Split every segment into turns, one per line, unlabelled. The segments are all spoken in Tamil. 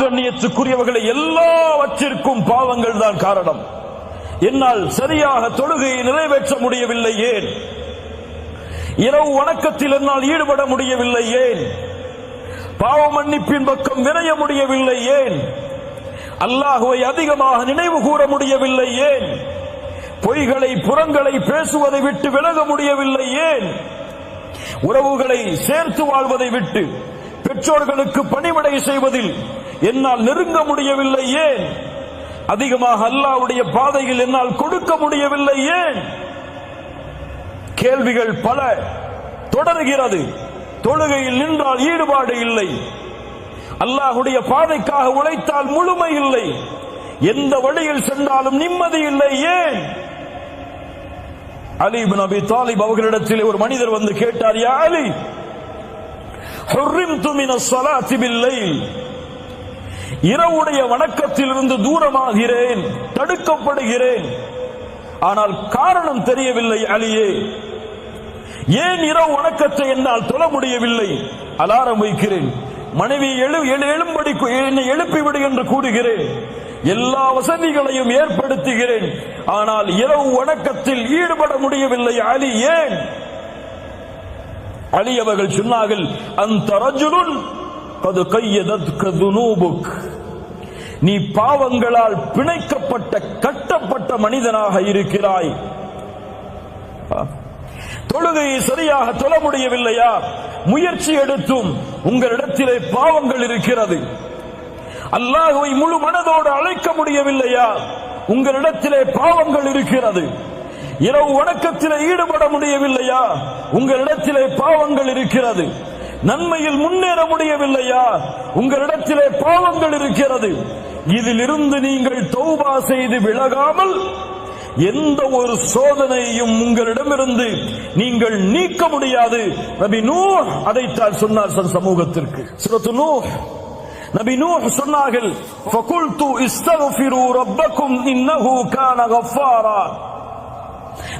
கண்ணியத்துக்குரியவர்களை எல்லாவற்றிற்கும் பாவங்கள் தான் காரணம். என்னால் சரியாக தொழுகையை நிறைவேற்ற முடியவில்லை ஏன்? இரவு வணக்கத்தில் என்னால் ஈடுபட முடியவில்லை ஏன்? பாவ மன்னிப்பின் பக்கம் விரைய முடியவில்லை ஏன்? அல்லாஹுவை அதிகமாக நினைவு கூற முடியவில்லை ஏன்? பொய்களை புறங்களை பேசுவதை விட்டு விலக முடியவில்லை ஏன்? உறவுகளை சேர்த்து வாழ்வதை விட்டு பெற்றோர்களுக்கு பணிவிடை செய்வதில் என்னால் நெருங்க முடியவில்லை ஏன்? அதிகமாக அல்லாஹ்வுடைய பாதையில் என்னால் கொடுக்க முடியவில்லை ஏன்? கேள்விகள் பல தொடர்கிறது. தொழுகையில் நின்றால் ஈடுபாடு இல்லை, அல்லாஹ்வுடைய பாதைக்காக உழைத்தால் முழுமை இல்லை, எந்த வழியில் சென்றாலும் நிம்மதி இல்லை ஏன்? அலி இப்னு அபி தாலிப் அவர்களிடத்தில் ஒரு மனிதர் வந்து கேட்டார், யா அலி, ஹுர்ரிம்து மினஸ் ஸலாத்தி பில்-லைல், இரவுடைய வணக்கத்திலிருந்து தூரமாகிறேன், தடுக்கப்படுகிறேன், ஆனால் காரணம் தெரியவில்லை அலியே. ஏன் இரவு வணக்கத்தை என்னால் தொழ முடியவில்லை? அலாரம் வைக்கிறேன், மனைவி எழும்படி என்னை எழுப்பிவிடு என்று கூறுகிறேன், எல்லா வசதிகளையும் ஏற்படுத்துகிறேன், ஆனால் இரவு வணக்கத்தில் ஈடுபட முடியவில்லை அலி ஏன்? அலி அவர்கள் சொன்னார்கள், அந்த ரஜுலுன் கது கையதத்க துனூபுக், நீ பாவங்களால் பிணைக்கப்பட்ட கட்டப்பட்ட மனிதனாக இருக்கிறாய். தொழுகையை சரியாக தொழ முடியவில்லையா? முயற்சி எடுத்தும் உங்களிடத்திலே பாவங்கள் இருக்கிறது. அல்லாஹ்வை முழு மனதோடு அழைக்க முடியவில்லையா? உங்களிடத்திலே பாவங்கள் இருக்கிறது. இரவு வணக்கத்திலே ஈடுபட முடியவில்லையா? உங்களிடத்திலே பாவங்கள் இருக்கிறது. நன்மையில் முன்னேற முடியவில்லையா? உங்களிடத்திலே பாவங்கள் இருக்கிறது. இதிலிருந்து நீங்கள் தௌபா செய்து விலகாமல் எந்த ஒரு சோதனையும் உங்களிடமிருந்து நீங்கள் நீக்க முடியாது. நபி நூஹ் அதைத்தான் சொன்னார் சமூகத்திற்கு. சூரத்து நூஹ், நபி நூஹ் சொன்னார்கள், ஃபகுல்து இஸ்தக்ஃபிரு ரப்பக்கும் இன்னஹு கான கஃபாரா.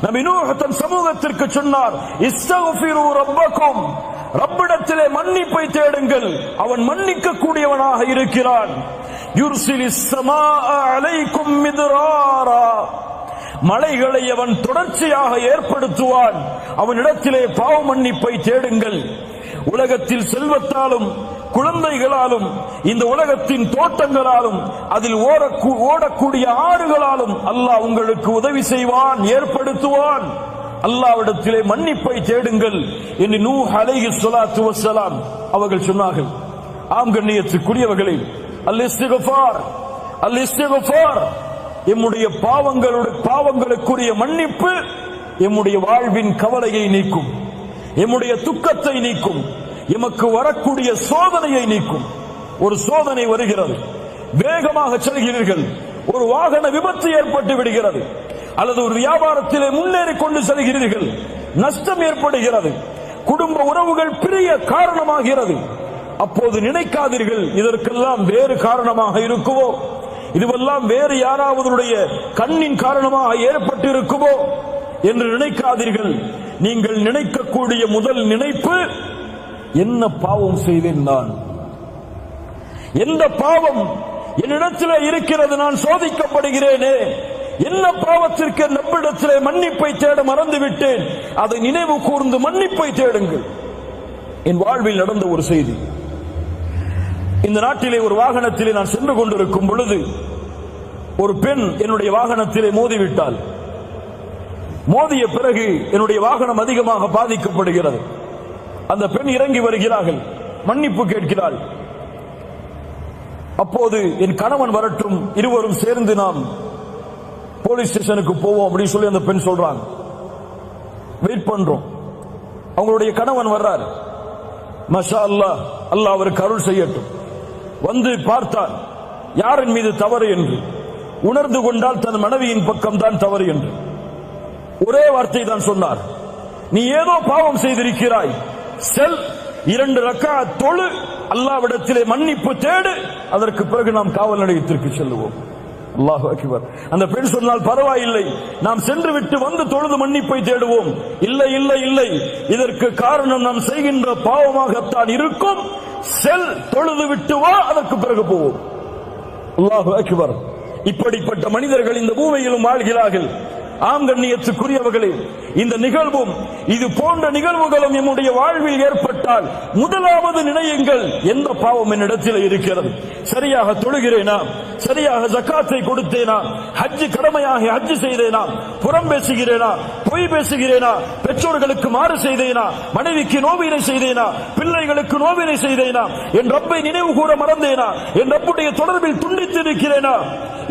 நபி நூஹ் தன் சமூகத்திற்கு சொன்னார், இஸ்தக்ஃபிரு ரப்பக்கும், ரப்பிடத்திலே மன்னிப்பை தேடுங்கள், அவன் மன்னிக்க கூடியவனாக இருக்கிறான். யுர்சிலிஸ் ஸமாஅ அலைக்கும் மித்ராரா, மலைகளை அவன் தொடர்ச்சியாக ஏற்படுத்துவான். அவனிடத்திலே பாவ மன்னிப்பை தேடுங்கள். உலகத்தில் செல்வத்தாலும் குழந்தைகளாலும் இந்த உலகத்தின் தோட்டங்களாலும் அதில் ஓடக்கூடிய ஆறுகளாலும் அல்லாஹ் உங்களுக்கு உதவி செய்வான், ஏற்படுத்துவான். அல்லாஹ்விடத்திலே மன்னிப்பை தேடுங்கள் என்று நூஹ் அலைஹிஸ்ஸலாத்து வஸ்ஸலாம் அவர்கள் சொன்னார்கள். ஆம் கண்ணியத்துக்குரியவர்களே, அல்-இஸ்திக்ஃபார், அல்-இஸ்திக்ஃபார், எம்முடைய பாவங்களுக்குரிய மன்னிப்பு எம்முடைய வாழ்வின் கவலையை நீக்கும், எம்முடைய துக்கத்தை நீக்கும், எமக்கு வரக்கூடிய சோதனையை நீக்கும். ஒரு சோதனை வருகிறது, வேகமாக செல்கிறீர்கள், ஒரு வாகன விபத்து ஏற்பட்டு விடுகிறது, அல்லது ஒரு வியாபாரத்திலே முன்னேறி கொண்டு செல்கிறீர்கள், நஷ்டம் ஏற்படுகிறது, குடும்ப உறவுகள் பிரிய காரணமாகிறது. அப்போது நினைக்காதீர்கள் இதற்கெல்லாம் வேறு காரணமாக இருக்குமோ, இதுவெல்லாம் வேறு யாராவதுடைய கண்ணின் காரணமாக ஏற்பட்டு இருக்குமோ என்று நினைக்காதீர்கள். நீங்கள் நினைக்கக்கூடிய முதல் நினைப்பு, என்ன பாவம் செய்தேன் நான், எந்த பாவம் என்னிடத்திலே இருக்கிறது, நான் சோதிக்கப்படுகிறேனே, என்ன பாவத்திற்கு நம்மிடத்திலே மன்னிப்பை தேட மறந்துவிட்டேன், அதை நினைவு கூர்ந்து மன்னிப்பை தேடுங்கள். என் வாழ்வில் நடந்த ஒரு செய்தி. இந்த நாட்டிலே ஒரு வாகனத்திலே நான் சென்று கொண்டிருக்கும் பொழுது ஒரு பெண் என்னுடைய வாகனத்திலே மோதிவிட்டாள். மோதிய பிறகு என்னுடைய வாகனம் அதிகமாக பாதிக்கப்படுகிறது. அந்த பெண் இறங்கி வருகிறார்கள், மன்னிப்பு கேட்கிறாள். அப்போது என் கணவன் வரட்டும், இருவரும் சேர்ந்து நாம் போலீஸ் ஸ்டேஷனுக்கு போவோம் அப்படின்னு சொல்லி அந்த பெண் சொல்றாங்க. வெயிட் பண்றோம். அவங்களுடைய கணவன் வர்றார். மாஷா அல்லாஹ், அல்லாஹ் அவருக்கு அருள் செய்யட்டும். வந்து பார்த்தார் யாரின் மீது தவறு என்று. உணர்ந்து கொண்டால் தன் மனைவியின் பக்கம் தான் தவறு என்று ஒரே வார்த்தை தான் சொன்னார். நீ ஏதோ பாவம் செய்திருக்கிறாய், செல் 2 ரக்காத் தொழு, அல்லாஹ்விடத்திலே மன்னிப்பு தேடு, அதற்கு பிறகு நாம் காவல் நிலையத்திற்கு செல்லுவோம். அல்லாஹு அக்பர். அந்த பெண் சொன்னால் பரவாயில்லை, நாம் சென்று விட்டு வந்து தொழுது மன்னிப்பை தேடுவோம். இல்லை இல்லை இல்லை, இதற்கு காரணம் நாம் செய்கின்ற பாவமாகத்தான் இருக்கும். செல், தொழுது விட்டு வா, அதற்கு பிறகு போவோம். அல்லாஹு அக்பர். இப்படிப்பட்ட மனிதர்கள் இந்த பூமியிலும் வாழ்கிறார்கள். ஆம் கண்ணியத்துக்குரியவர்களே, இந்த நிகழ்வும் இது போன்ற நிகழ்வுகளும் நம்முடைய வாழ்வில் ஏற்பட்டால் முதலாவது நினையுங்கள், எந்த பாவம் என்னிடத்தில் இருக்கிறது? சரியாக தொழுகிறேனா? சரியாக ஜக்காத்தை கொடுத்தேனா? ஹஜ் கடமையாக ஹஜ் செய்தேனா? புறம் பேசுகிறேனா? பொய் பேசுகிறேனா? பெற்றோர்களுக்கு மாறு செய்தேனா? மனைவிக்கு நோவினை செய்தேனா? பிள்ளைகளுக்கு நோவினை செய்தேனா? என் ரப்பை நினைவு கூற மறந்தேனா? என் ரப்புடைய தொடர்பில் துண்டித்திருக்கிறேனா?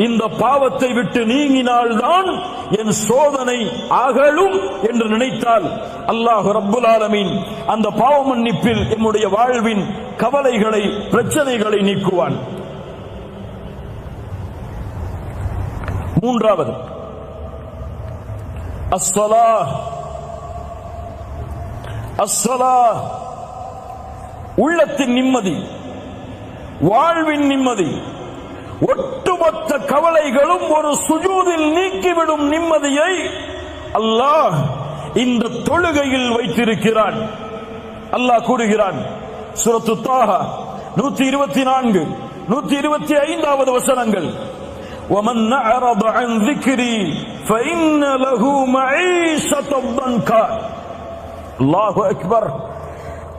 இந்த பாவத்தை விட்டு நீங்கினால்தான் என் சோதனை அகலும் என்று நினைத்தால் அல்லாஹ் ரப்புல் ஆலமீன் அந்த பாவ மன்னிப்பில் என்னுடைய வாழ்வின் கவலைகளை, பிரச்சனைகளை நீக்குவான். மூன்றாவது, அஸ்ஸலாஹ். அஸ்ஸலாஹ் உள்ளத்தின் நிம்மதி, வாழ்வின் நிம்மதி, ஒட்டுமொத்த கவலைகளும் ஒரு சுஜூதில் நீக்கிவிடும் நிம்மதியை அல்லாஹ் இந்த தொழுகையில் வைத்திருக்கிறான். அல்லாஹ் கூறுகிறான் சூரத்து தாஹா 124, 125வது வசனங்கள், وَمَنْ أَعْرَضَ عَنْ ذِكْرِي فَإِنَّ لَهُ مَعِيشَةً ضَنْكًا. அல்லாஹு அக்பர்,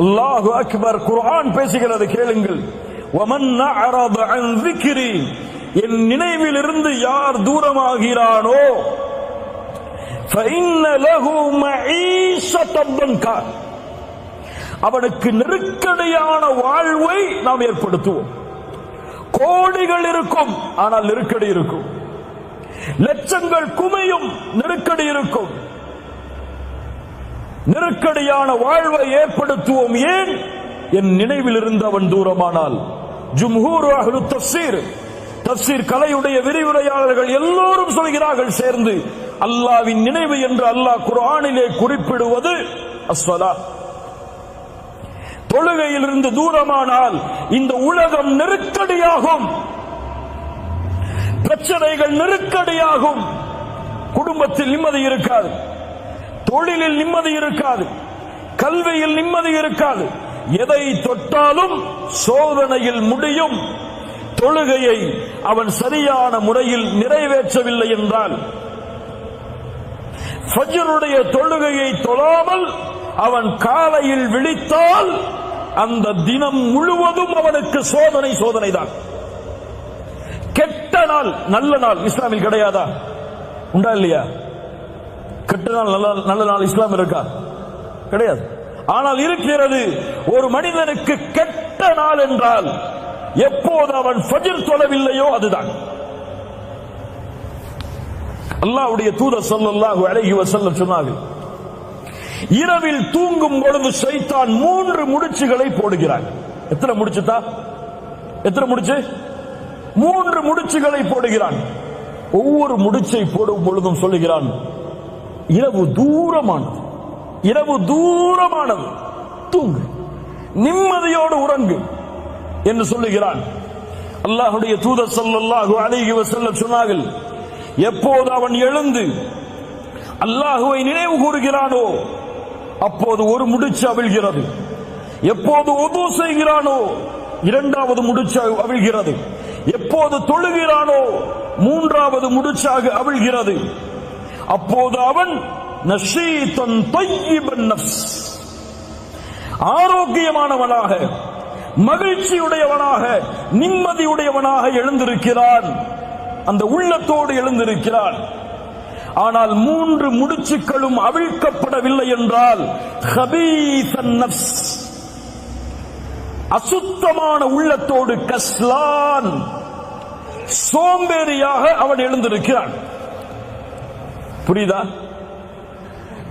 அல்லாஹு அக்பர். குர்ஆன் பேசுகிறது, கேளுங்கள். وَمَنْ أَعْرَضَ عَنْ ذِكْرِي, என் நினைவிலிருந்து யார் தூரமாகிறானோ فَإِنَّ لَهُ مَعِيشَةً ضَنْكًا, அவனுக்கு நெருக்கடியான வாழ்வை நாம் ஏற்படுத்துவோம். கோடிகள் இருக்கும், ஆனால் நெருக்கடி இருக்கும். லட்சங்கள் குமையும், நெருக்கடி இருக்கும். நெருக்கடியான வாழ்வை ஏற்படுத்துவோம். ஏன்? என் நினைவில் இருந்து அவன் தூரமானால். ஜும்ஹூர் அஹ்லு தஃப்ஸீர், தஃப்ஸீர் கலையுடைய விரிவுரையாளர்கள் எல்லோரும் சொல்கிறார்கள் சேர்ந்து, அல்லாஹ்வின் நினைவு என்று அல்லாஹ் குர்ஆனிலே குறிப்பிடுவது அஸ்ஸலாஹ். தொழுகையிலிருந்து தூரமானால் இந்த உலகம் நெருக்கடியாகும், பிரச்சனைகள் நெருக்கடியாகும், குடும்பத்தில் நிம்மதி இருக்காது, தொழிலில் நிம்மதி இருக்காது, கல்வியில் நிம்மதி இருக்காது. எதை தொட்டாலும் சோதனையில் முடியும். தொழுகையை அவன் சரியான முறையில் நிறைவேற்றவில்லை என்றால், ஃபஜ்ருடைய தொழுகையை தொழாமல் அவன் காலையில் விழித்தால் அந்த தினம் முழுவதும் அவனுக்கு சோதனை, சோதனைதான். கெட்ட நாள், நல்ல நாள் இஸ்லாமில் கிடையாதா? உண்டா இல்லையா? கெட்ட நாள், நல்ல நாள் இஸ்லாம் இருக்கா? கிடையாது. ஆனால் இருக்கிறது. ஒரு மனிதனுக்கு கெட்ட நாள் என்றால் எப்போது அவன் ஃபஜ்ர் தொழவில்லையோ அதுதான். அல்லாஹ்வுடைய தூதர் ஸல்லல்லாஹு அலைஹி வஸல்லம் சொன்னார்கள், இரவில் தூங்கும் பொழுது ஷைத்தான் 3 முடிச்சுகளை போடுகிறான். எத்தனை முடிச்சுதா? எத்தனை முடிச்சு? 3 முடிச்சுகளை போடுகிறான். ஒவ்வொரு முடிச்சை போடும் பொழுதும் சொல்லுகிறான், இரவு தூரமானது, இரவு தூரமானது, தூங்கு, நிம்மதியோடு உறங்கு என்று சொல்லுகிறான். அல்லாஹ்வுடைய தூதர் ஸல்லல்லாஹு அலைஹி வஸல்லம் சொன்னார்கள், எப்போது அவன் எழுந்து அல்லாஹ்வை நினைவு கூறுகிறானோ அப்போது ஒரு முடிச்சு அவிழ்கிறது. எப்போது உது செய்கிறானோ 2வது முடிச்சு அவிழ்கிறது. எப்போது தொழுகிறானோ 3வது முடிச்சாக அவிழ்கிறது. அப்போது அவன் நஷீதன் தய்யிபன் நஃப்ஸ், ஆரோக்கியமானவனாக, மகிழ்ச்சியுடையவனாக, நிம்மதியுடையவனாக எழுந்திருக்கிறான். அந்த உள்ளத்தோடு எழுந்திருக்கிறான். ஆனால் 3 முடிச்சுக்களும் அவிழ்க்கப்படவில்லை என்றால் கபீசன் நஃப்ஸ், அசுத்தமான உள்ளத்தோடு, கஸ்லான், சோம்பேறியாக அவன் எழுந்திருக்கிறான். புரியுதா?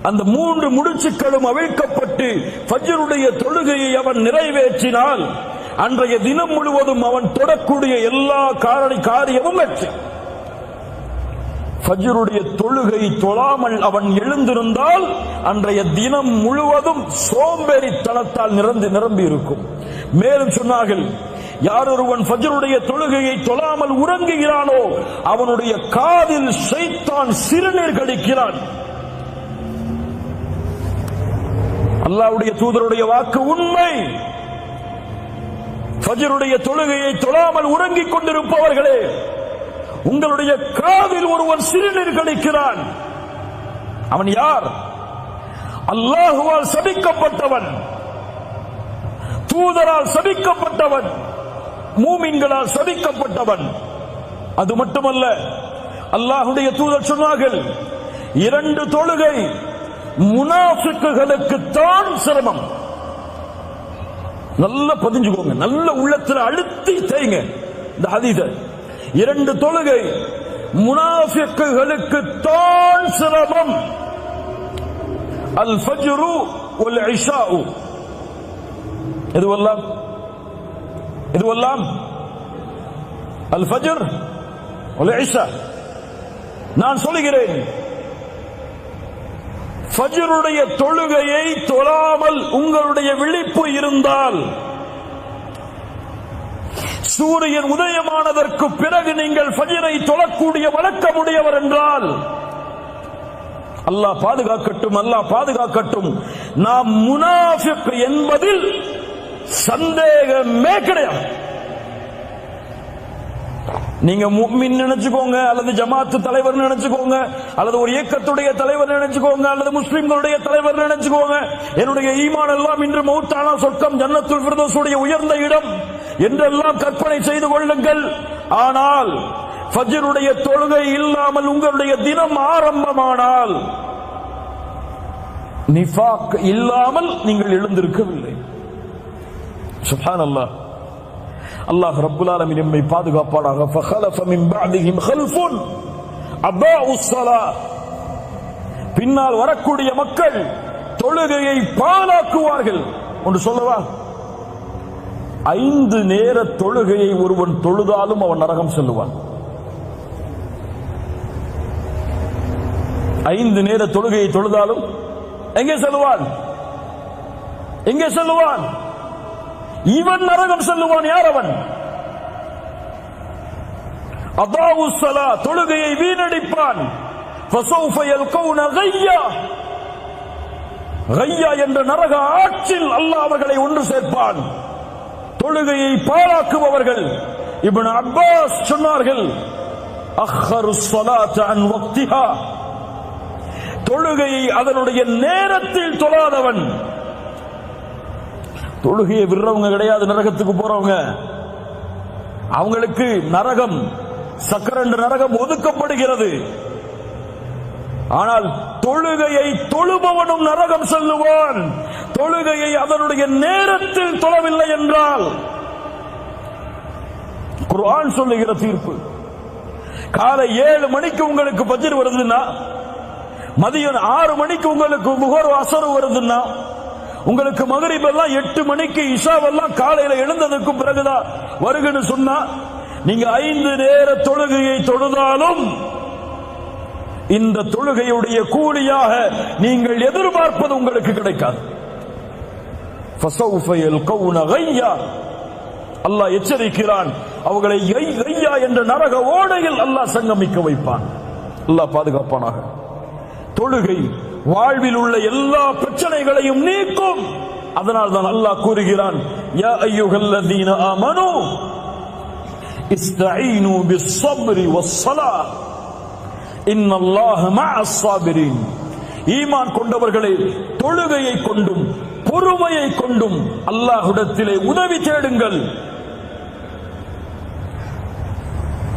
அந்த 3 முடிச்சுக்களும் அவிழ்க்கப்பட்டு ஃபஜ்ருடைய தொழுகையை அவன் நிறைவேற்றினால் அன்றைய தினம் முழுவதும் அவன் தொடக்கூடிய எல்லா காரியமும் வெற்றி. ஃபஜ்ருடைய தொழுகை தொழாமல் அவன் எழுந்திருந்தால் அன்றைய தினம் முழுவதும் சோம்பேறித்தனத்தால் நிரம்பி இருக்கும். மேலும் சொன்னார்கள், யார் ஒருவன் ஃபஜ்ருடைய தொழுகையை தொழாமல் உறங்குகிறானோ அவனுடைய காதில் ஷைத்தான் சிறுநீர் கடிக்கிறான். அல்லாஹ்வுடைய தூதருடைய வாக்கு உண்மை. ஃபஜ்ருடைய தொழுகையை தொழாமல் உறங்கிக் கொண்டிருப்பவர்களே, உங்களுடைய காதில் ஒருவன் சிறுநீர் கழிக்கிறான். அவன் யார்? அல்லாஹுவால் சபிக்கப்பட்டவன், தூதரால் சபிக்கப்பட்டவன், மூமின்களால் சபிக்கப்பட்டவன். அது மட்டுமல்ல, அல்லாஹ்வுடைய தூதர் சொன்னார்கள், 2 தொழுகை முனாஃபிக்குகளுக்கு தான் சிரமம். நல்ல பதிஞ்சுக்கோங்க, நல்ல உள்ளத்துல அழுத்தி தேய்ங்க இந்த ஹதீஸ. 2 தொழுகை முனாஃபிக்குகளுக்கு தான் சிரமம். அல் ஃபஜ்ரு வல் இஷாஉ. இதுவெல்லாம் அல் ஃபஜ்ர் வல் இஷா. நான் சொல்கிறேன், ஃபஜ்ருடைய தொழுகையை தொழாமல் உங்களுடைய விழிப்பு இருந்தால், சூரியன் உதயமானதற்கு பிறகு நீங்கள் ஃபஜ்ரை தொழக்கூடிய வழக்கமுடையவர் என்றால், அல்லாஹ் பாதுகாக்கட்டும், அல்லாஹ் பாதுகாக்கட்டும், நாம் முனாஃபிக் என்பதில் சந்தேகமே கிடையாது. நீங்க முஃமின் நினைச்சுக்கோங்க, அல்லது ஜமாத்து தலைவர் நினைச்சுக்கோங்க, அல்லது ஒரு இயக்கத்துடைய தலைவர் நினைச்சுக்கோங்க, அல்லது முஸ்லிம்களுடைய தலைவர் நினைச்சுக்கோங்க. என்னுடைய ஈமான் எல்லாம் இன்று மௌத்தானா சொர்க்கம் ஜன்னத்துல் ஃபிர்தௌஸுடைய உயர்ந்த இடம் என்றெல்லாம் கற்பனை செய்து கொள்ளுங்கள். ஆனால் ஃபஜ்ருடைய தொழுகை இல்லாமல் உங்களுடைய தினம் ஆரம்பமானால், நிஃபாக் இல்லாமல் நீங்கள் எழுந்திருக்கவில்லை. சுப்ஹானல்லாஹ். அல்லாஹ் ரப்புல் ஆலமீன் நம்மை பாதுகாப்பானாக. ஃபഖலஃப மின் பஅதிஹிம் கல்ஃபுன் அதாஉஸ் ஸலாத். பின்னால் வரக்கூடிய மக்கள் தொழுகையை பாழாக்குவார்கள். ஒன்று சொல்லவா? 5 நேர தொழுகையை ஒருவன் தொழுதாலும் அவன் நரகம் செல்லுவான். 5 நேர தொழுகையை தொழுதாலும் எங்கே செல்லுவான்? எங்கே செல்லுவான்? இவன் நரகம் செல்லுவான். யார் அவன்? அதாஉஸ் ஸலாத், தொழுகையை வீணடிப்பான். ஃபஸௌஃப யல்கௌன கய்யா, கய்யா என்ற நரக ஆற்றில் அல்லாஹ் அவர்களை ஒன்று சேர்ப்பான். தொழுகையை பாழாக்குபவர்கள். இப்னு அப்பாஸ் சொன்னார்கள், அக்ஹருஸ் ஸலாத அன் வக்திஹா, தொழுகையை அதனுடைய நேரத்தில் தொழாதவன். தொழுகையை விடுறவங்க கிடையாது நரகத்துக்கு போறவங்க. அவங்களுக்கு நரகம், சக்கரண்டு நரகம் ஒதுக்கப்படுகிறது. ஆனால் தொழுகையை தொழுபவனும் நரகம் செல்லுவான். தொழுகையை அதனுடைய நேரத்தில் தொழவில்லை என்றால், குர்ஆன் சொல்லுகிற தீர்ப்பு, காலை 7 மணிக்கு உங்களுக்கு ஃபஜ்ர் வருதுன்னா, மதியம் 6 மணிக்கு உங்களுக்கு முஹர் அஸர் வருதுன்னா, உங்களுக்கு மக்ரிப் எல்லாம் 8 மணிக்கு, இஷாவெல்லாம் காலையில எழுந்ததுக்கு பிறகுதான் வருகுன்னு சொன்னா, நீங்க 5 நேர தொழுகையை தொழுதாலும் இந்த தொழுகையுடைய கூலியாக நீங்கள் எதிர்பார்ப்பது உங்களுக்கு கிடைக்காது. ஃபஸௌஃப யல்கௌன கய்யா, அல்லாஹ் எச்சரிக்கிறான். அவர்களை கய்யா என்ற நரக ஓடையில் அல்லாஹ் சங்கமிக்க வைப்பான். அல்லாஹ் பாதுகாப்பானாக. தொழுகை வாழ்வில் உள்ள எல்லா பிரச்சனைகளையும் நீக்கும். அதனால் தான் அல்லாஹ் கூறுகிறான், யா அய்யுஹல்லதீன ஆமனூ இஸ்தஈனு பிஸ்ஸப்ரி வஸ்ஸலாஹ் இன்னல்லாஹ மஅஸ் ஸாபிரீன். ஈமான் கொண்டவர்களே, தொழுகையை கொண்டும் பொறுமையை கொண்டும் அல்லாஹ்விடத்திலே உதவி தேடுங்கள்.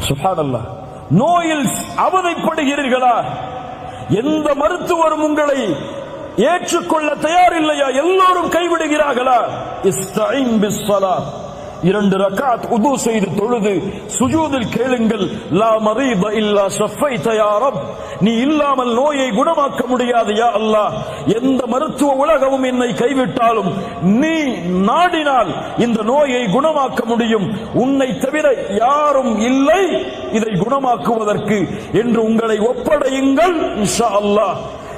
சுப்ஹானல்லாஹ். நோயில் அவதைப்படுகிறீர்களா? எந்த மருத்துவரும் உங்களை ஏற்றுக்கொள்ள தயாரில்லையா? எல்லோரும் கைவிடுகிறார்களா? இஸ்தஈன் பிஸ்ஸலாத், 2 ரக்அத் உது செய்து தொழுது சுஜூதில் கேளுங்கள், லா மரீத இல்லா ஷஃபைத யா ரப், நீ இல்லாமல் நோயை குணமாக்க முடியாது யா அல்லாஹ். எந்த மருத்துவ உலகமும் என்னை கைவிட்டாலும் நீ நாடினால் இந்த நோயை குணமாக்க முடியும். உன்னை தவிர யாரும் இல்லை இதை குணமாக்குவதற்கு என்று உங்களை ஒப்படையுங்கள். இன்ஷா அல்லாஹ்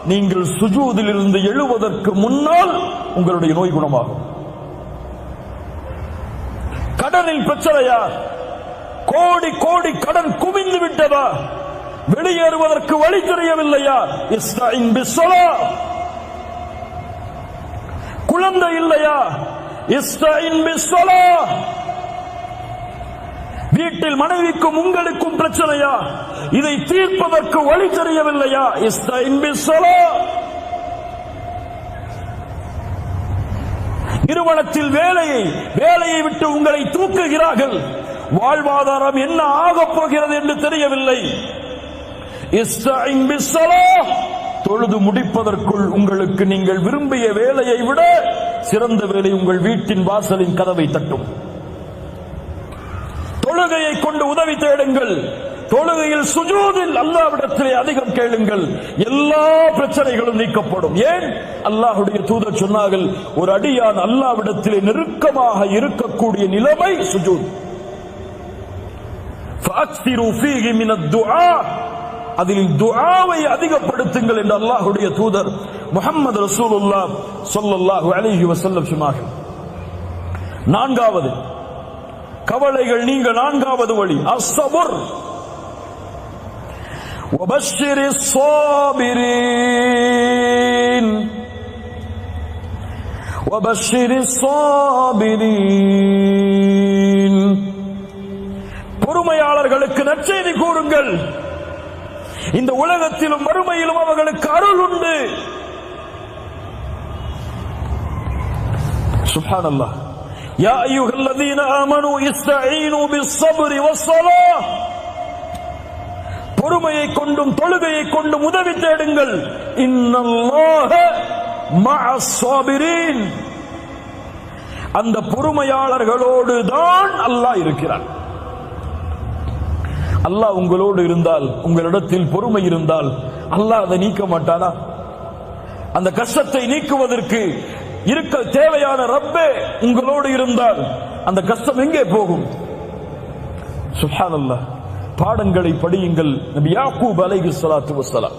நீங்கள் சுஜூதில் இருந்து எழுவதற்கு முன்னால் உங்களுடைய நோய் குணமாகும். கடனில் பிரச்சனையா? கோடி கோடி கடன் குவிந்து விட்டதா? வெளியேறுவதற்கு வழி தெரியவில்லையா? இஸ்தஈன் பிஸ்ஸலாத். குழந்தை இல்லையா? இஸ்தஈன் பிஸ்ஸலாத். வீட்டில் மனைவிக்கும் உங்களுக்கும் பிரச்சனையா? இதை தீர்ப்பதற்கு வழி தெரியவில்லையா? இஸ்தைன் பிஸ்ஸலாஹ். நிறுவனத்தில் வேலையை விட்டு உங்களை தூக்குகிறார்கள். வாழ்வாதாரம் என்ன ஆகப் போகிறது என்று தெரியவில்லை. இஸ்தைன் பிஸ்ஸலாஹ். தொழுது முடிப்பதற்குள் உங்களுக்கு நீங்கள் விரும்பிய வேலையை விட சிறந்த வேலை உங்கள் வீட்டின் வாசலின் கதவை தட்டும். தொழுகையை கொண்டு உதவி தேடுங்கள். தொழுகையில் சுஜூதில் அல்லாஹ்விடத்திலே அதிகம் கேளுங்கள். எல்லா பிரச்சனைகளும் நீக்கப்படும். ஏன்? அல்லாஹ்வுடைய தூதர் சொன்னார்கள், ஒரு அடியான் அல்லாஹ்விடத்திலே நெருக்கமாக இருக்கக்கூடிய நிலைமை சுஜூத். ஃபஅக்ஸிரு ஃபீஹி மினத் துஆ. அதில் துஆவை அதிகப்படுத்துங்கள் என்று அல்லாஹ்வுடைய தூதர் முஹம்மது ரசூலுல்லாஹ் ஸல்லல்லாஹு அலைஹி வஸல்லம் சொன்னார்கள். நான்காவது கவலைகள் நீங்க நான்காவது வழி அஸ்ஸபர். வபஷ்ஷிரிஸ் ஸாபிரீன். வபஷ்ஷிரிஸ் ஸாபிரீன். பொறுமையாளர்களுக்கு நற்செய்தி கூறுங்கள். இந்த உலகத்திலும் மறுமையிலும் அவர்களுக்கு அருள் உண்டு. சுப்ஹானல்லாஹ். யா அய்யுஹல்லதீன ஆமனூ இஸ்தஈனூ பிஸ்ஸப்ரி வஸ்ஸலாஹ். பொறுமையை கொண்டும் தொழுகையை கொண்டும் உதவி தேடுங்கள். இன்னல்லாஹ மஅஸ் ஸாபிரீன். அந்த பொறுமையாளர்களோடு தான் அல்லாஹ் இருக்கிறான். அல்லாஹ் உங்களோடு இருந்தால், உங்களிடத்தில் பொறுமை இருந்தால் அல்லாஹ் அதை நீக்க மாட்டானா? அந்த கஷ்டத்தை நீக்குவதற்கு இருக்க தேவையான ரப்பே உங்களோடு இருந்தால் அந்த கஷ்டம் எங்கே போகும்? சுப்ஹானல்லாஹ். பாடங்களை படியுங்கள். நபி யாக்கூப் அலைஹிஸ்ஸலாத்து வஸ்ஸலாம்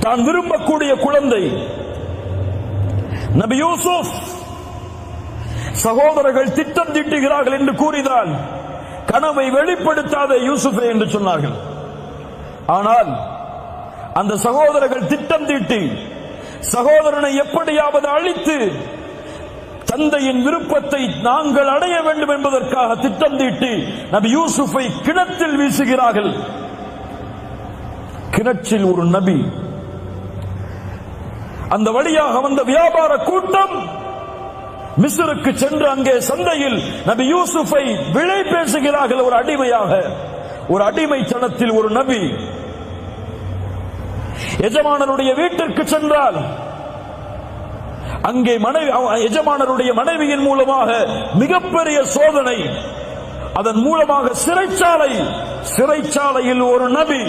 தான் விரும்பக்கூடிய குழந்தை நபி யூசுப். சகோதரர்கள் திட்டம் தீட்டுகிறார்கள் என்று கூறினார். கனவை வெளிப்படுத்தாத யூசுஃபே என்று சொன்னார்கள். ஆனால் அந்த சகோதரர்கள் திட்டம் தீட்டி சகோதரனை எப்படியாவது அழித்து தந்தையின் விருப்பத்தை நாங்கள் அடைய வேண்டும் என்பதற்காக திட்டம் தீட்டி நபி யூசுஃபை கிணற்றில் வீசுகிறார்கள். கிணற்றில் ஒரு நபி, அந்த வழியாக வந்த வியாபார கூட்டம் மிஸ்ருக்கு சென்று அங்கே சந்தையில் நபி யூசுஃபை விலை பேசுகிறார்கள். ஒரு அடிமையாக, ஒரு அடிமைத்தனத்தில் ஒரு நபி எஜமானருடைய வீட்டிற்கு சென்றால் அங்கே எஜமானருடைய மனைவியின் மூலமாக மிகப்பெரிய சோதனை. அதன் மூலமாக சிறைச்சாலையில் ஒரு நபி.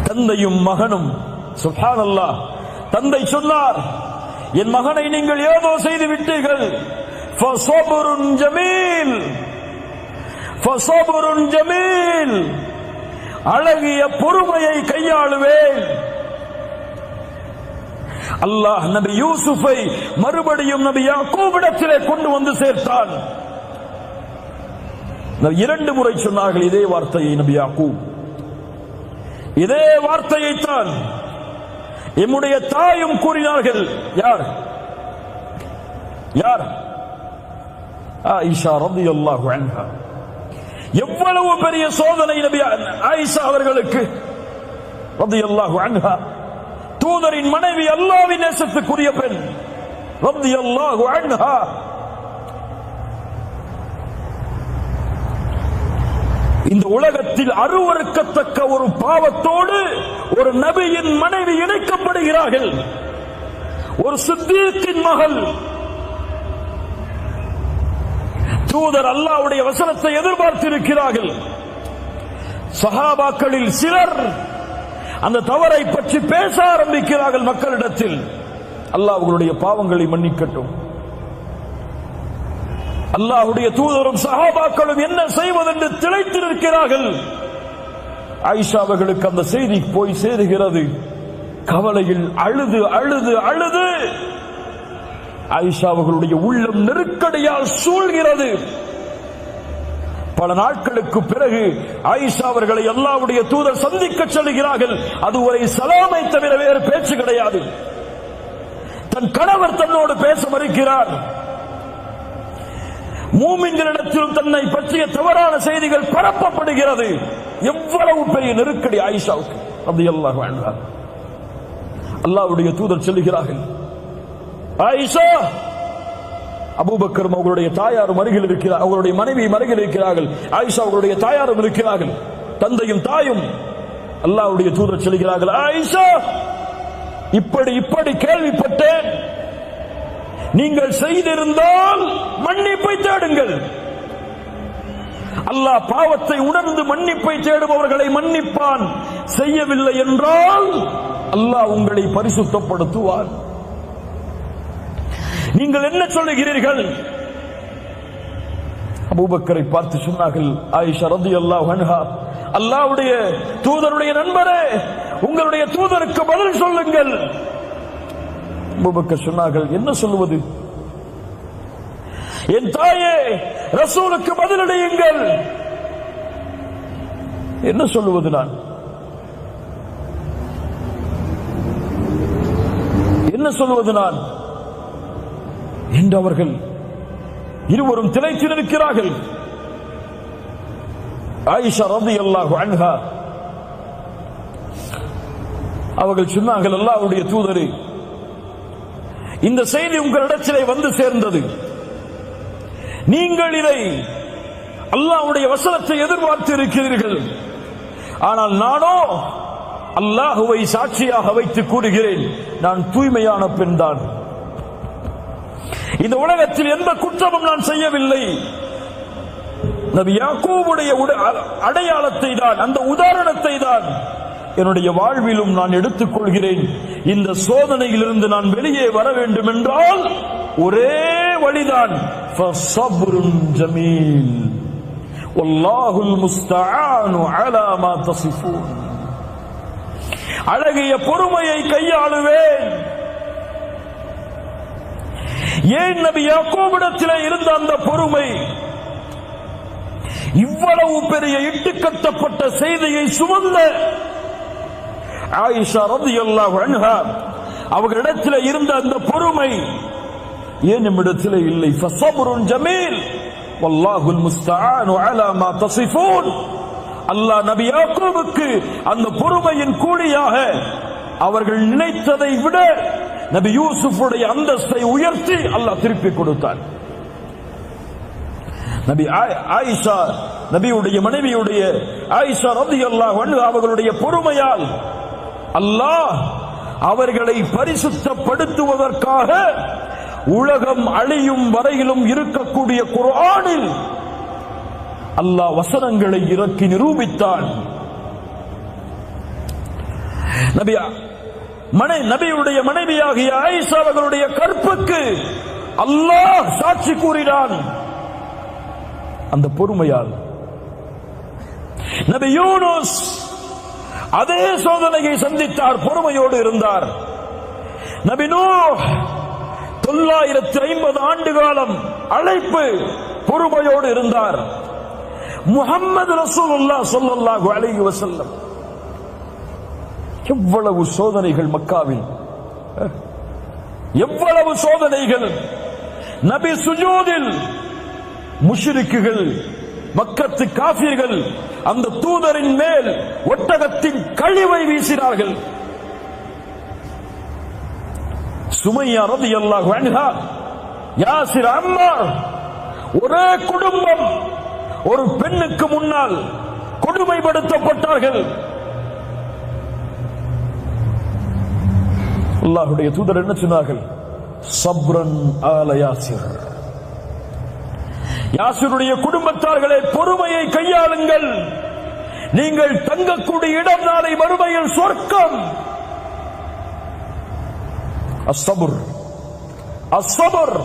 தந்தையும் மகனும். சுப்ஹானல்லாஹ். தந்தை சொன்னார், என் மகனை நீங்கள் ஏதோ செய்து விட்டீர்கள். ஃபஸபுருன் ஜமீல். ஃபஸபுருன் ஜமீல். அழகிய பொறுமையை கையாளுவேன். அல்லாஹ் நபி யூசுஃபை மறுபடியும் நபி யாக்கூபிடத்திலே கொண்டு வந்து சேர்த்தான். இரண்டு முறை சொன்னார்கள் இதே வார்த்தையை நபி யாக்கூப். இதே வார்த்தையைத்தான் எம்முடைய தாயும் கூறினார்கள். யார்? ஆயிஷா ரலியல்லாஹு அன்ஹா. எவ்வளவு பெரிய சோதனை நபி ஆயிஷா அவர்களுக்கு ரலியல்லாஹு அன்ஹா. தூதரின் மனைவி, அல்லாஹ்வின் நேசத்துக்குரிய பெண் ரலியல்லாஹு அன்ஹா. இந்த உலகத்தில் அருவருக்கத்தக்க ஒரு பாவத்தோடு ஒரு நபியின் மனைவி இணைக்கப்படுகிறார்கள். ஒரு சித்தீக்கின் மகள். தூதர் அல்லாஹ்வுடைய வசனத்தை எதிர்பார்த்திருக்கிறார்கள். சஹாபாக்களில் சிலர் அந்த தவறை பற்றி பேச ஆரம்பிக்கிறார்கள் மக்களிடத்தில். அல்லாஹ் அவர்களுடைய பாவங்களை மன்னிக்கட்டும். அல்லாஹ்வுடைய தூதரும் சஹாபாக்களும் என்ன செய்வதென்று திளைத்திருக்கிறார்கள். ஆயிஷா அவர்களுக்கு அந்த செய்தி போய் சேருகிறது. கவலையில் அழுது அழுது அழுது ஆயிஷா அவர்களுடைய உள்ளம் நெருக்கடியால் சூழ்கிறது. பல நாட்களுக்கு பிறகு ஆயிஷா அவர்களை அல்லாஹ்வுடைய தூதர் சந்திக்க செல்கிறார்கள். அதுவரை சலாமை தவிர வேறு பேச்சு கிடையாது. தன் கணவர் தன்னோடு பேச மறுக்கிறார். மூமின்களிடத்திலும் தன்னை பற்றிய தவறான செய்திகள் பரப்பப்படுகிறது. எவ்வளவு பெரிய நெருக்கடி ஆயிஷாவுக்கு ரலியல்லாஹு அன்ஹா. அல்லாஹ்வுடைய தூதர் சொல்லுகிறார்கள், ஆயிஷா, அபூபக்கர் அவர்களுடைய தாயாரும் அருகில் இருக்கிறார், அவருடைய மனைவியும் அருகில் இருக்கிறார்கள். ஆயிஷா அவர்களுடைய தாயாரும் இருக்கிறார்கள், தந்தையும் தாயும். அல்லாஹ்வுடைய தூதர் சொல்லுகிறார்கள், ஆயிஷா, இப்படி கேள்விப்பட்டேன், நீங்கள் செய்திருந்தால் மன்னிப்பை தேடுங்கள். அல்லாஹ் பாவத்தை உணர்ந்து மன்னிப்பை தேடுபவர்களை மன்னிப்பான். செய்யவில்லை என்றால் அல்லாஹ் உங்களை பரிசுத்தப்படுத்துவார். நீங்கள் என்ன சொல்லுகிறீர்கள்? அபூபக்கரை பார்த்து சொன்னார்கள், ஆயிஷா ரலியல்லாஹு அன்ஹா, அல்லாஹ்வுடைய தூதருடைய நண்பரே, உங்களுடைய தூதருக்கு பதில் சொல்லுங்கள். அபூபக்கர் சொன்னார்கள், என்ன சொல்லுவது? என் தாயே, ரசூலுக்கு பதிலளியுங்கள். என்ன சொல்லுவது நான்? என்ன சொல்லுவது நான் என்று அவர்கள் இருவரும் திளைத்து நிற்கிறார்கள். ஆயிஷா ரலியல்லாஹு அன்ஹா அவர்கள் சொன்னார்கள், அல்லாஹ்வுடைய தூதரே, இந்த செய்தி உங்களிடத்திலே வந்து சேர்ந்தது. நீங்கள் இதை அல்லாஹ்வுடைய வசனத்தை எதிர்பார்த்து இருக்கிறீர்கள். ஆனால் நானோ அல்லாஹுவை சாட்சியாக வைத்து கூறுகிறேன், நான் தூய்மையான பெண்தான். இந்த உலகத்தில் எந்த குற்றமும் நான் செய்யவில்லை. நபி யாக்கூபுடைய அடையாளத்தை தான், அந்த உதாரணத்தை தான் என்னுடைய வாழ்விலும் நான் எடுத்துக் கொள்கிறேன். இந்த சோதனையிலிருந்து நான் வெளியே வர வேண்டும் என்றால் ஒரே வழிதான், ஃபஸப்ருன் ஜமீல் வல்லாஹுல் முஸ்தஆனு அலா மா தஸிஃபூன். அழகிய பொறுமையை கையாளுவேன். ஏன் நபி யாக்கூபிடத்திலே இருந்த அந்த பொறுமை? இவ்வளவு பெரிய இட்டுக்கட்டப்பட்ட செய்தியை சுமந்த ஆயிஷா ரலியல்லாஹு அன்ஹா அவர்களிடத்தில் இருந்த அந்த பொறுமை ஏன் நம்மிடத்தில் இல்லை? ஃபஸப்ருன் ஜமீல் வல்லாஹுல் முஸ்தஆனு அலா மா தஸிஃபூன். அல்லாஹ் நபி யாக்கூபுக்கு அந்த பொறுமையின் கூலியாக அவர்கள் நினைத்ததை விட நபி யூசுஃபுடைய அந்தஸ்தை உயர்த்தி அல்லாஹ் திருப்பி கொடுத்தார். நபி ஆயிஷா, நபியுடைய மனைவியுடைய ஆயிஷா ரலியல்லாஹு அன்ஹா அவர்களுடைய பொறுமையால் அல்லாஹ் அவர்களை பரிசுத்தப்படுத்துவதற்காக உலகம் அழியும் வரையிலும் இருக்கக்கூடிய குர்ஆனில் அல்லாஹ் வசனங்களை இறக்கி நிரூபித்தான். நபியுடைய மனைவியாகிய ஆயிஷா அவர்களுடைய கற்புக்கு அல்லாஹ் சாட்சி கூறினான் அந்த பொறுமையால். நபி யூனுஸ் அதே சோதனையை சந்தித்தார், பொறுமையோடு இருந்தார். நபி நூஹ் 950 ஆண்டு காலம் அழைப்பு, பொறுமையோடு இருந்தார். முஹம்மது ரசூலுல்லாஹ் ஸல்லல்லாஹு அலைஹி வஸல்லம் எவ்வளவு சோதனைகள் மக்காவில், எவ்வளவு சோதனைகள். நபி சுஜூதில் முஷ்ரிக்குகள், மக்கத்து காஃபிர்கள் அந்த தூதரின் மேல் ஒட்டகத்தின் கழிவை வீசினார்கள். சுமையா ரலியல்லாஹு அன்ஹா, யாசிர், அம்மார், ஒரே குடும்பம் ஒரு பெண்ணுக்கு முன்னால் கொடுமைப்படுத்தப்பட்டார்கள். அல்லாஹ்வுடைய தூதர் என்ன சொன்னார்கள்? சப்ரன் ஆல யாசிர். யாசிருடைய குடும்பத்தார்களே, பொறுமையை கையாளுங்கள். நீங்கள் தங்கக்கூடிய இடம் நாளை மறுமையில் சொர்க்கம். அஸ்ஸபர், அஸ்ஸபர்,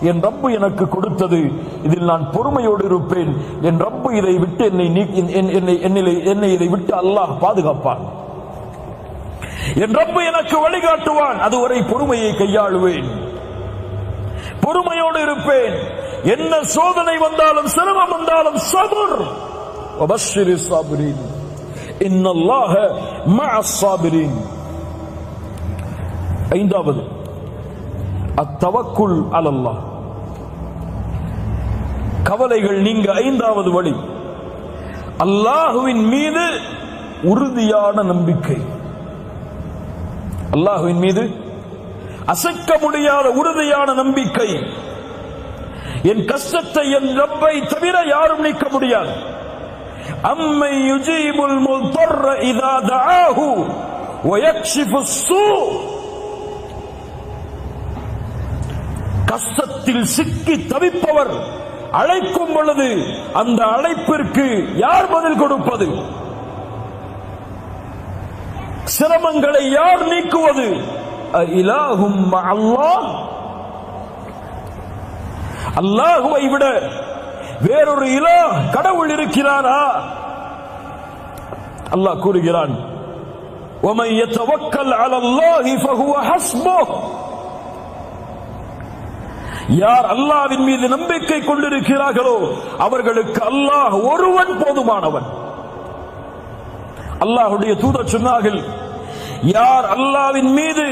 என் ரப்பு எனக்கு கொடுத்தது, இதில் நான் பொறுமையோடு இருப்பேன். என் ரப்பு இதை விட்டு என்னை இதை விட்டு அல்லாஹ் பாதுகாப்பான். என் ரப்பு எனக்கு வழிகாட்டுவான். அதுவரை பொறுமையை கையாளுவேன், பொறுமையோடு இருப்பேன். என்ன சோதனை வந்தாலும், சிரமம் வந்தாலும், சபர். வபஷ்ஷிரி ஸாபிரீன், இன்னல்லாஹ மஅஸ் ஸாபிரீன். ஐந்தாவது, அத்தவக்குல் அலல்லாஹ். கவலைகள் நீங்க ஐந்தாவது வழி, அல்லாஹுவின் மீது உறுதியான நம்பிக்கை. அல்லாஹுவின் மீது அசைக்க முடியாத உறுதியான நம்பிக்கை. என் கஷ்டத்தை என் ரப்பை தவிர யாரும் நீக்க முடியாது. அம்மை யுஜீபுல் முல்தர்ர இதா தஆஹு வ யக்ஷிஃபுஸ் ஸூ. கஷ்டத்தில் சிக்கி தவிப்பவர் அழைக்கும் பொழுது அந்த அழைப்பிற்கு யார் பதில் கொடுப்பது? சிரமங்களை யார் நீக்குவது? இலாஹும் அல்லாஹ். அல்லாஹுவை விட வேறொரு இலாஹ் கடவுள் இருக்கிறாரா? அல்லாஹ் கூறுகிறான், وَمَن يَتَوَكَّلْ عَلَى اللَّهِ فَهُوَ حَسْبُهُ. யார் அல்லாஹ்வின் மீது நம்பிக்கை கொண்டிருக்கிறார்களோ அவர்களுக்கு அல்லாஹ் ஒருவன் போதுமானவன். அல்லாஹ்வுடைய தூதர் சொன்னார்கள், யார் அல்லாஹ்வின் மீது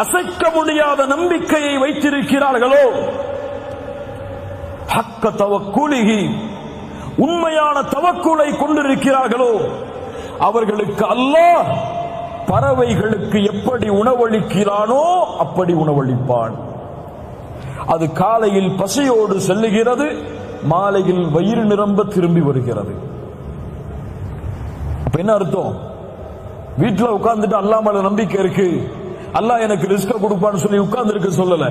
அசைக்க முடியாத நம்பிக்கையை வைத்திருக்கிறார்களோ, ஹக்க தவக்குலிஹி, உண்மையான தவக்குலை கொண்டிருக்கிறார்களோ, அவர்களுக்கு அல்லாஹ் பறவைகளுக்கு எப்படி உணவளிக்கிறானோ அப்படி உணவளிப்பான். அது காலையில் பசியோடு செல்லுகிறது, மாலையில் வயிறு நிரம்ப திரும்பி வருகிறது. என்ன அர்த்தம்? வீட்டுல உட்கார்ந்துட்டு அல்லாஹ் மேல நம்பிக்கை இருக்கு, அல்லாஹ் எனக்கு ரிஸ்க கொடுப்பான்னு சொல்லி உட்கார்ந்து இருக்க சொல்லல.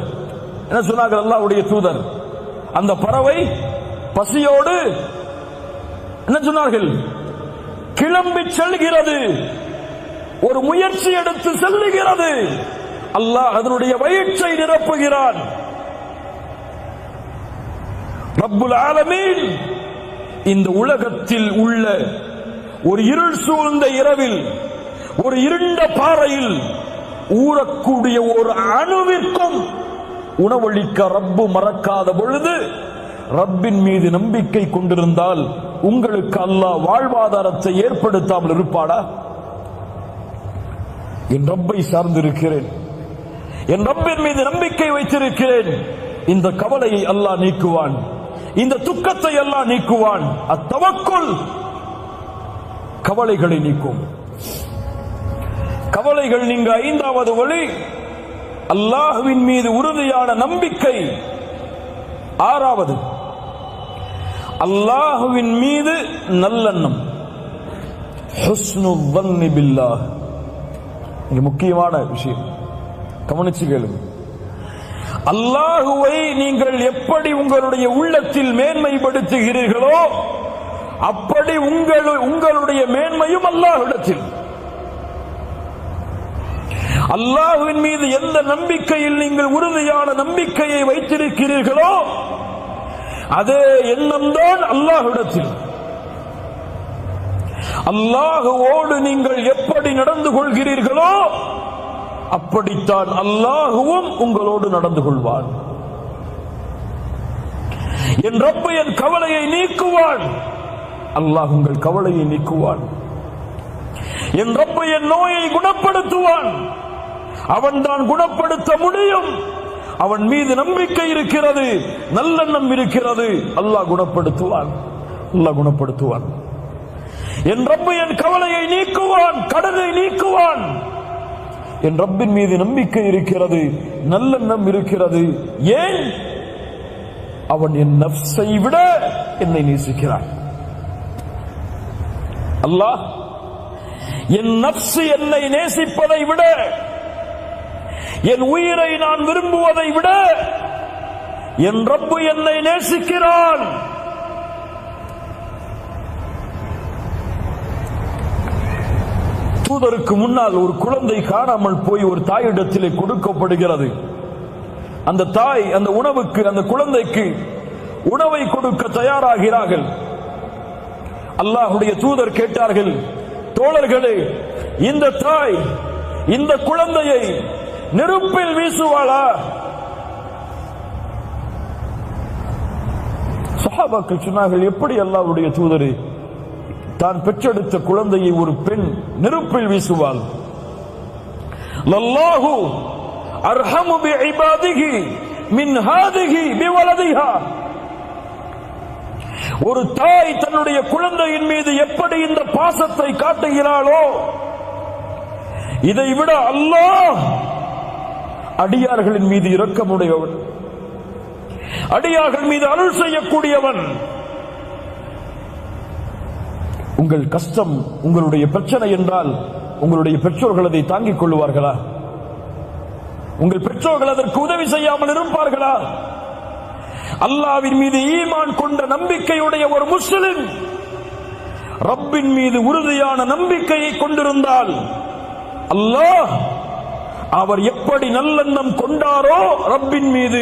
என்ன சொன்னாங்க அல்லாஹ்வுடைய தூதர்? அந்த பறவை பசியோடு என்ன சொன்னார்கள்? கிளம்பி செல்கிறது, ஒரு முயற்சி எடுத்து செல்லுகிறது. அல்லாஹ் அதனுடைய வயிற்றை நிரப்புகிறான். ரப்புல் ஆலமீன் இந்த உலகத்தில் உள்ள ஒரு இருள் சூழ்ந்த இரவில், ஒரு இருண்ட பாறையில் ஊறக்கூடிய ஒரு அணுவிற்கும் உணவளிக்க ரப்பு மறக்காத பொழுது, ரப்பின் மீது நம்பிக்கை கொண்டிருந்தால் உங்களுக்கு அல்லாஹ் வாழ்வாதாரத்தை ஏற்படுத்தாமல் இருப்பாடா? என் ரப்பை சார்ந்திருக்கிறேன், என் ரப்பின் மீது நம்பிக்கை வைத்திருக்கிறேன். இந்த கவலையை அல்லாஹ் நீக்குவான், இந்த துக்கத்தை அல்லாஹ் நீக்குவான். அத்தவக்குல் கவலைகளை நீக்கும். கவலைகள் நீங்க ஐந்தாவது வழி, அல்லாஹ்வின் மீது உறுதியான நம்பிக்கை. ஆறாவது, அல்லாஹ்வின் மீது நல்லெண்ணம், ஹுஸ்னு ظن பில்லாஹ். இது முக்கியமான விஷயம், கவனிச்சு கேளுங்க. அல்லாஹுவை நீங்கள் எப்படி உங்களுடைய உள்ளத்தில் மேன்மைப்படுத்துகிறீர்களோ அப்படி உங்களுடைய மேன்மையும் அல்லாஹ்விடத்தில். அல்லாஹ்வின் மீது எந்த நம்பிக்கையில் நீங்கள் உறுதியான நம்பிக்கையை வைத்திருக்கிறீர்களோ அதே எண்ணம் தான் அல்லாஹ்விடத்தில். அல்லாஹுவோடு நீங்கள் எப்படி நடந்து கொள்கிறீர்களோ அப்படித்தான் அல்லாஹுவும் உங்களோடு நடந்து கொள்வான். என் ரப்பு என் கவலையை நீக்குவான், அல்லாஹ் உங்கள் கவலையை நீக்குவான். என் ரப்பு என் நோயை குணப்படுத்துவான், அவன் தான் குணப்படுத்த முடியும். அவன் மீது நம்பிக்கை இருக்கிறது, நல்லெண்ணம் இருக்கிறது, அல்லாஹ் குணப்படுத்துவான், அல்லாஹ் குணப்படுத்துவான். என் ரப்பு என் கவலையை நீக்குவான், கடனை நீக்குவான். என் ரப்பின் மீது நம்பிக்கை இருக்கிறது, நல்லெண்ணம் இருக்கிறது. ஏன்? அவன் என் நஃப்ஸை விட என்னை நேசிக்கிறான். அல்லாஹ் என் நஃப்ஸ் என்னை நேசிப்பதை விட, என் உயிரை நான் விரும்புவதை விட என் ரப்பு என்னை நேசிக்கிறான். தூதருக்கு முன்னால் ஒரு குழந்தை காணாமல் போய் ஒரு தாயிடத்திலே கொடுக்கப்படுகிறது. அந்த தாய் அந்த உணவுக்கு, அந்த குழந்தைக்கு உணவை கொடுக்க தயாராகிறார்கள். அல்லாஹ்வுடைய தூதர் கேட்டார்கள், தோழர்களே, இந்த தாய் இந்த குழந்தையை நெருப்பில் வீசுவாளா? சஹாபாக்கள் சொன்னார்கள், எப்படி அல்லாஹ்வுடைய தூதரே, தான் பெற்றெடுத்த குழந்தையை ஒரு பெண் நெருப்பில் வீசுவாள்? லல்லாஹு அர்ஹமு பிஇபாதிஹி மின் ஹாதிஹி பிவலதிஹா. ஒரு தாய் தன்னுடைய குழந்தையின் மீது எப்படி இந்த பாசத்தை காட்டுகிறாளோ, இதைவிட அல்லாஹ் அடியார்களின் மீது இரக்கமுடையவன், அடியார்கள் மீது அருள் செய்யக்கூடியவன். உங்கள் கஷ்டம், உங்களுடைய பிரச்சனை என்றால் உங்களுடைய பெற்றோர்கள் அதை தாங்கிக் கொள்வார்களா? உங்கள் பெற்றோர்கள் அதற்கு உதவி செய்யாமல் இருப்பார்களா? அல்லாஹ்வின் மீது ஈமான் கொண்ட நம்பிக்கையுடைய ஒரு முஸ்லிம் ரப்பின் மீது உறுதியான நம்பிக்கையை கொண்டிருந்தால் அல்லாஹ் அவர் எப்படி நல்லெண்ணம் கொண்டாரோ ரப்பின் மீது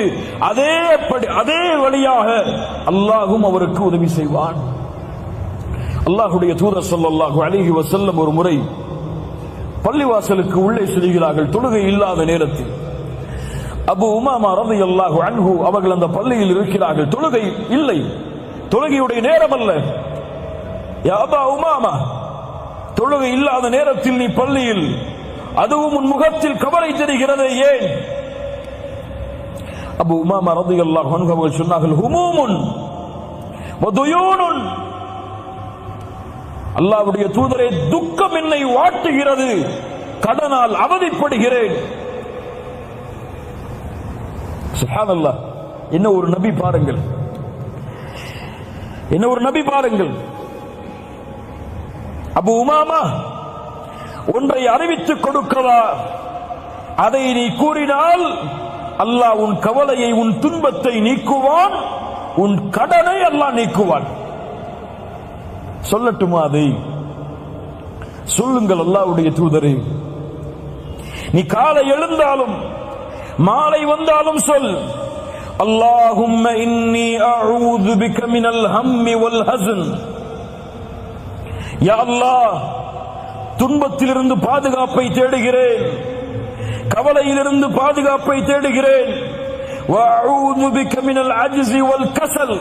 அதே வழியாக அல்லாஹ்வும் அவருக்கு உதவி செய்வான். அல்லாஹ்வுடைய தூதர் ஸல்லல்லாஹு அலைஹி வஸல்லம் ஒரு முறை பள்ளிவாசலுக்கு உள்ளே செல்கிறார்கள். தொழுகை இல்லாத நேரத்தில் அபு உமாமா ரலியல்லாஹு அன்ஹு அவர்கள் அந்த பள்ளியில் இருக்கிறார்கள். தொழுகை இல்லை, தொழுகையுடைய நேரம் அல்ல. யா அபா உமாமா, தொழுகை இல்லாத நேரத்தில் நீ பள்ளியில், அதுவும் உன் முகத்தில் கவலை தெரிகிறது, ஏன்? அபு உமாமா ரலியல்லாஹு அன்ஹு அவர்கள் சொன்னார்கள், ஹுமூமுன் வதுயூனுன், அல்லாஹ்வுடைய தூதரே, துக்கம் என்னை வாட்டுகிறது, கடனால் அவதிப்படுகிறேன். சுப்ஹானல்லாஹ், என்ன ஒரு நபி பாருங்கள், என்ன ஒரு நபி பாருங்கள். அபு உமாமா, ஒன்றை அறிவித்துக் கொடுக்கவா? அதை நீ கூறினால் அல்லாஹ் உன் கவலையை, உன் துன்பத்தை நீக்குவான், உன் கடனை அல்லாஹ் நீக்குவான். சொல்லட்டுமா? அதை சொல்லுங்கள் அல்லாஹ்வுடைய தூதரே. நீ காலை எழுந்தாலும் மாலை வந்தாலும் சொல், அல்லாஹும்ம இன்னி அஊது பிக மினல் ஹம்மி வல் ஹஸன். யா அல்லாஹ், துன்பத்திலிருந்து பாதுகாப்பை தேடுகிறேன், கவலையிலிருந்து பாதுகாப்பை தேடுகிறேன். வஅஊது பிக மினல் அஜ்ஸி வல் கஸல்.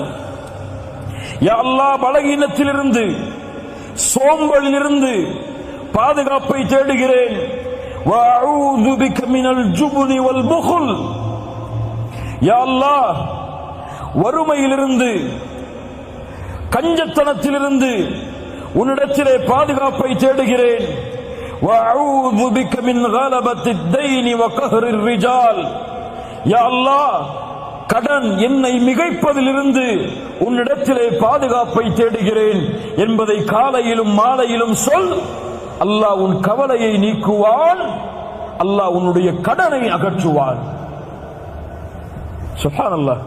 யா அல்லாஹ், பலகீனத்திலிருந்து, சோம்பலிலிருந்து பாதுகாப்பை தேடுகிறேன். வஅஊது பிக மினல் ஜுப்னி வல் புக்ல். யா அல்லாஹ், வறுமையிலிருந்து, கஞ்சத்தனத்திலிருந்து உன்னிடத்திலே பாதுகாப்பை தேடுகிறேன். வஅஊது பிக மின் கலபத்தித் தைனி வ கஹ்ரிர் ரிஜால். யா அல்லாஹ், கடன் என்னை மிகைப்பதிலிருந்து உன்னிடத்திலே பாதுகாப்பை தேடுகிறேன் என்பதை காலையிலும் மாலையிலும் சொல். அல்லாஹ் உன் கவலையை நீக்குவான், அல்லாஹ் உன்னுடைய கடனை அகற்றுவான். சுப்ஹானல்லாஹ்.